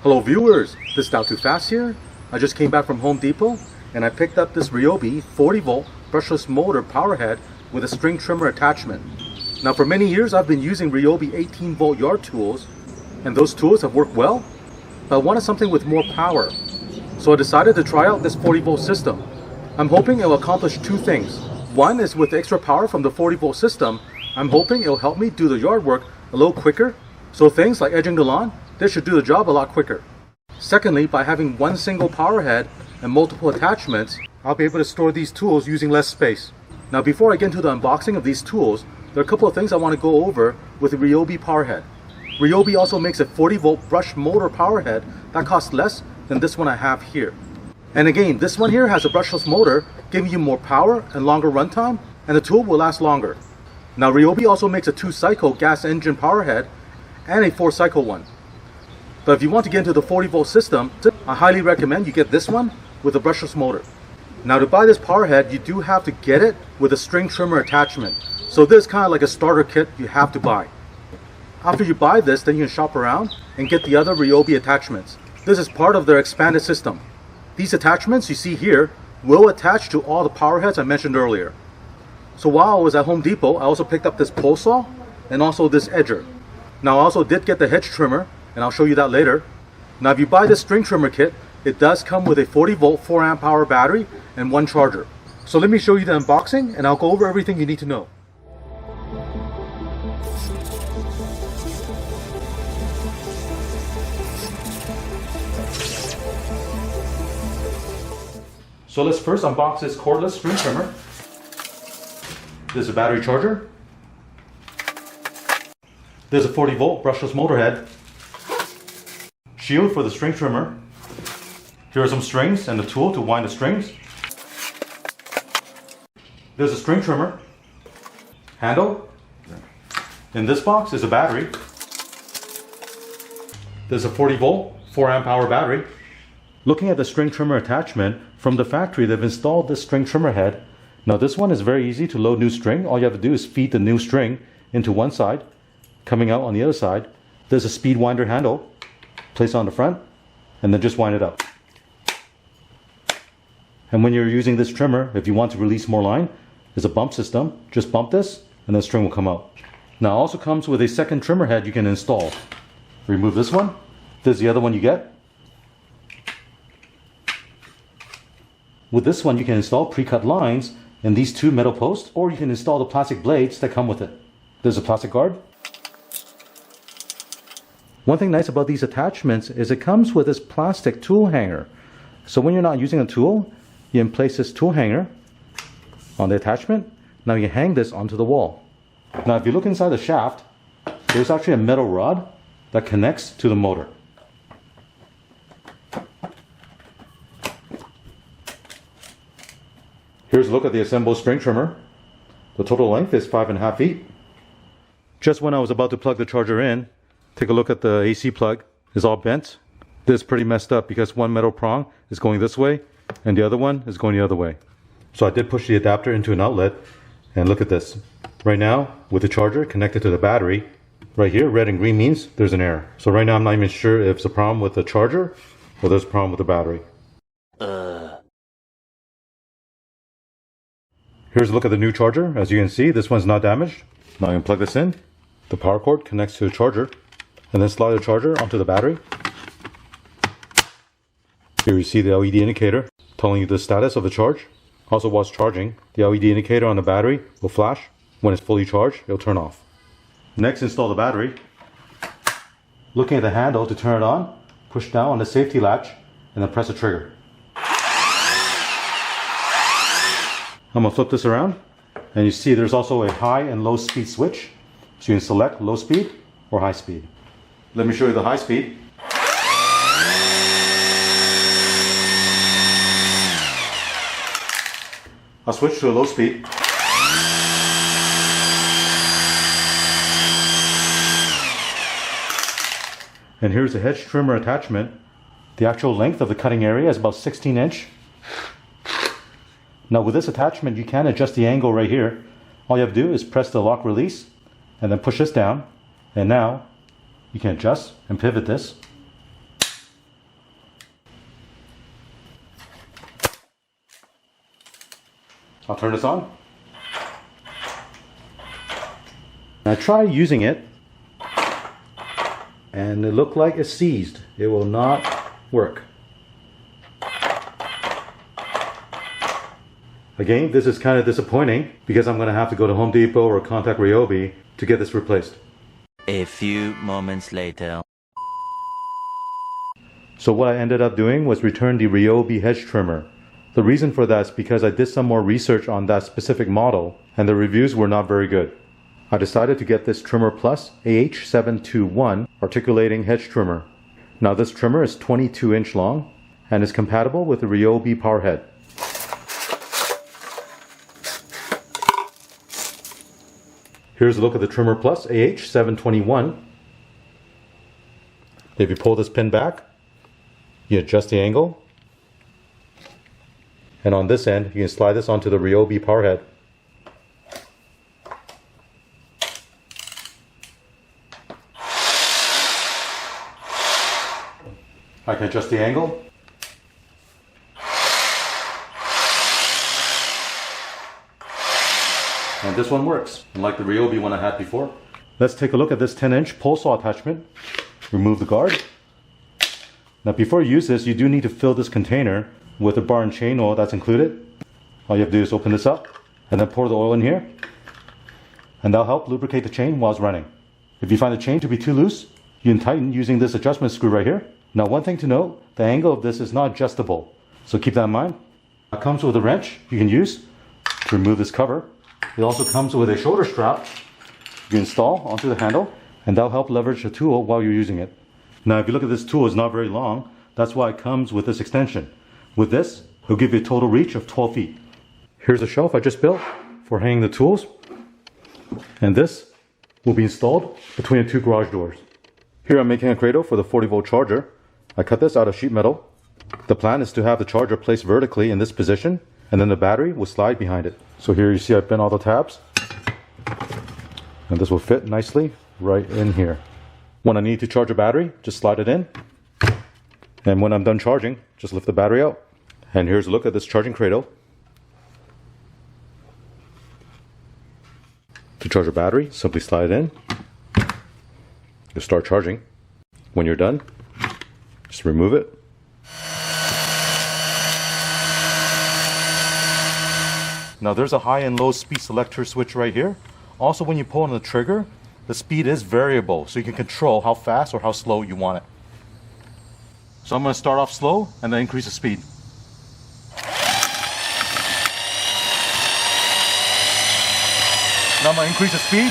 Hello viewers, this is Dow Too Fast here. I just came back from Home Depot and I picked up this RYOBI 40V brushless motor power head with a string trimmer attachment. Now for many years I've been using RYOBI 18V yard tools and those tools have worked well, but I wanted something with more power. So I decided to try out this 40V system. I'm hoping it will accomplish two things. One is with the extra power from the 40V system, I'm hoping it will help me do the yard work a little quicker. So things like edging the lawn, this should do the job a lot quicker. Secondly, by having one single power head and multiple attachments, I'll be able to store these tools using less space. Now before I get into the unboxing of these tools, there are a couple of things I want to go over with the RYOBI power head. RYOBI also makes a 40V brush motor power head that costs less than this one I have here. And again, this one here has a brushless motor giving you more power and longer runtime, and the tool will last longer. Now RYOBI also makes a 2-cycle gas engine power head and a 4-cycle one. But if you want to get into the 40V system, I highly recommend you get this one with a brushless motor. Now to buy this power head, you do have to get it with a string trimmer attachment. So this is kind of like a starter kit you have to buy. After you buy this, then you can shop around and get the other RYOBI attachments. This is part of their expanded system. These attachments you see here will attach to all the power heads I mentioned earlier. So while I was at Home Depot, I also picked up this pole saw and also this edger. Now I also did get the hedge trimmer, and I'll show you that later. Now if you buy this string trimmer kit, it does come with a 40V 4 hour battery and one charger. So let me show you the unboxing and I'll go over everything you need to know. So let's first unbox this cordless string trimmer. There's a battery charger. There's a 40V brushless motor head. Shield for the string trimmer. Here are some strings and the tool to wind the strings. There's a string trimmer. Handle. In this box is a battery. There's a 40V 4 hour battery. Looking at the string trimmer attachment, from the factory they've installed this string trimmer head. Now this one is very easy to load new string. All you have to do is feed the new string into one side, coming out on the other side. There's a speed winder handle, place it on the front, and then just wind it up. And when you're using this trimmer, if you want to release more line, there's a bump system. Just bump this and the string will come out. Now it also comes with a second trimmer head you can install. Remove this one. There's the other one you get. With this one you can install pre-cut lines in these two metal posts, or you can install the plastic blades that come with it. There's a plastic guard. One thing nice about these attachments is it comes with this plastic tool hanger. So when you're not using a tool, you can place this tool hanger on the attachment. Now you hang this onto the wall. Now if you look inside the shaft, there's actually a metal rod that connects to the motor. Here's a look at the assembled string trimmer. The total length is 5.5 feet. Just when I was about to plug the charger in, take a look at the AC plug. It's all bent. This is pretty messed up because one metal prong is going this way and the other one is going the other way. So I did push the adapter into an outlet, and look at this. Right now, with the charger connected to the battery, right here, red and green means there's an error. So right now I'm not even sure if it's a problem with the charger or there's a problem with the battery. Here's a look at the new charger. As you can see, this one's not damaged. Now I can plug this in. The power cord connects to the charger, and then slide the charger onto the battery. Here you see the LED indicator telling you the status of the charge. Also while it's charging, the LED indicator on the battery will flash. When it's fully charged, it'll turn off. Next, install the battery. Looking at the handle to turn it on, push down on the safety latch and then press the trigger. I'm going to flip this around, and you see there's also a high and low speed switch. So you can select low speed or high speed. Let me show you the high speed. I'll switch to a low speed. And here's the hedge trimmer attachment. The actual length of the cutting area is about 16 inch. Now with this attachment you can adjust the angle right here. All you have to do is press the lock release and then push this down, and now you can adjust and pivot this I'll turn this on. I tried using it and it looked like it's seized. It will not work. Again, this is kind of disappointing because I'm going to have to go to Home Depot or contact RYOBI to get this replaced. A few moments later. So what I ended up doing was return the RYOBI hedge trimmer. The reason for that is because I did some more research on that specific model and the reviews were not very good. I decided to get this TrimmerPlus AH721 articulating hedge trimmer. Now this trimmer is 22 inch long and is compatible with the RYOBI power head. Here's a look at the TrimmerPlus AH721. If you pull this pin back, you adjust the angle. And on this end, you can slide this onto the RYOBI power head. I can adjust the angle. And this one works, unlike the RYOBI one I had before. Let's take a look at this 10-inch pole saw attachment. Remove the guard. Now before you use this, you do need to fill this container with the bar and chain oil that's included. All you have to do is open this up and then pour the oil in here. And that'll help lubricate the chain while it's running. If you find the chain to be too loose, you can tighten using this adjustment screw right here. Now one thing to note, the angle of this is not adjustable. So keep that in mind. It comes with a wrench you can use to remove this cover. It also comes with a shoulder strap you can install onto the handle, and that'll help leverage the tool while you're using it. Now if you look at this tool, it's not very long. That's why it comes with this extension. With this, it'll give you a total reach of 12 feet. Here's a shelf I just built for hanging the tools. And this will be installed between the two garage doors. Here I'm making a cradle for the 40-volt charger. I cut this out of sheet metal. The plan is to have the charger placed vertically in this position, and then the battery will slide behind it. So here you see I bent all the tabs. And this will fit nicely right in here. When I need to charge a battery, just slide it in. And when I'm done charging, just lift the battery out. And here's a look at this charging cradle. To charge a battery, simply slide it in. You'll start charging. When you're done, just remove it. Now there's a high and low speed selector switch right here. Also when you pull on the trigger, the speed is variable, so you can control how fast or how slow you want it. So I'm going to start off slow and then increase the speed. Now I'm going to increase the speed.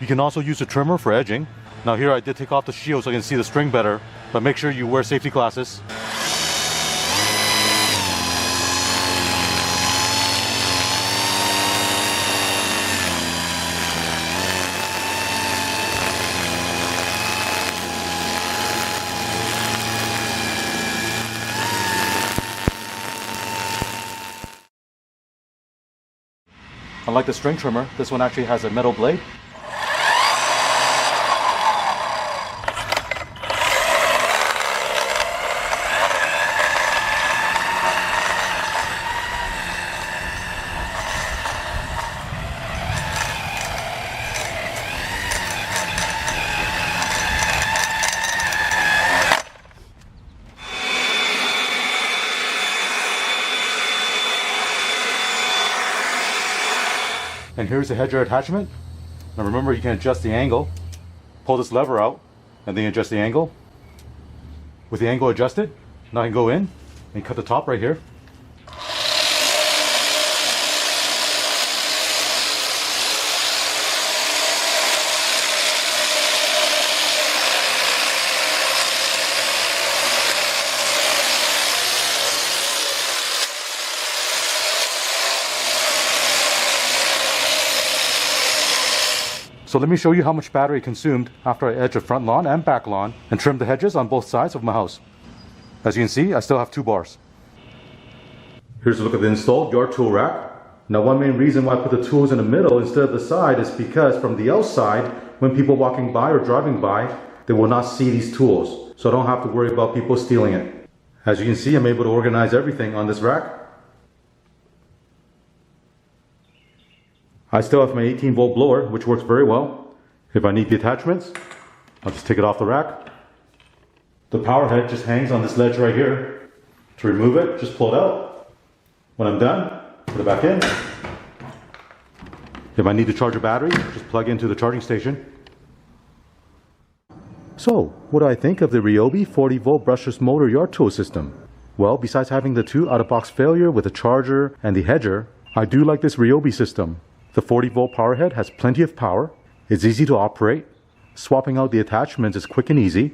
You can also use the trimmer for edging. Now here I did take off the shield so I can see the string better, but make sure you wear safety glasses. Unlike the string trimmer, this one actually has a metal blade. And here's the Hedger attachment. Now remember, you can adjust the angle. Pull this lever out and then adjust the angle. With the angle adjusted, now I can go in and cut the top right here. So let me show you how much battery consumed after I edged the front lawn and back lawn and trimmed the hedges on both sides of my house. As you can see, I still have 2 bars. Here's a look at the installed yard tool rack. Now one main reason why I put the tools in the middle instead of the side is because from the outside, when people walking by or driving by, they will not see these tools, so I don't have to worry about people stealing it. As you can see, I'm able to organize everything on this rack. I still have my 18-volt blower, which works very well. If I need the attachments, I'll just take it off the rack. The power head just hangs on this ledge right here. To remove it, just pull it out. When I'm done, put it back in. If I need to charge a battery, just plug into the charging station. So, what do I think of the RYOBI 40V Brushless motor yard tool system? Well, besides having the 2 out-of-box failure with the charger and the hedger, I do like this RYOBI system. The 40V power head has plenty of power, it's easy to operate, swapping out the attachments is quick and easy,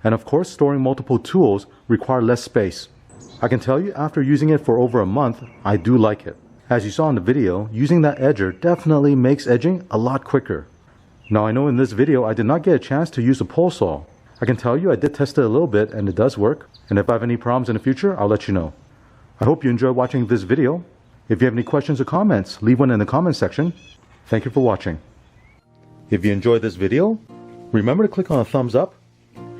and of course storing multiple tools require less space. I can tell you after using it for over a month, I do like it. As you saw in the video, using that edger definitely makes edging a lot quicker. Now I know in this video I did not get a chance to use a pole saw. I can tell you I did test it a little bit and it does work, and if I have any problems in the future, I'll let you know. I hope you enjoyed watching this video. If you have any questions or comments, leave one in the comment section. Thank you for watching. If you enjoyed this video, remember to click on a thumbs up,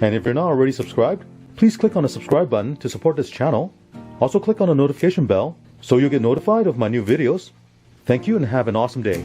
and if you're not already subscribed, please click on the subscribe button to support this channel. Also click on the notification bell so you'll get notified of my new videos. Thank you and have an awesome day.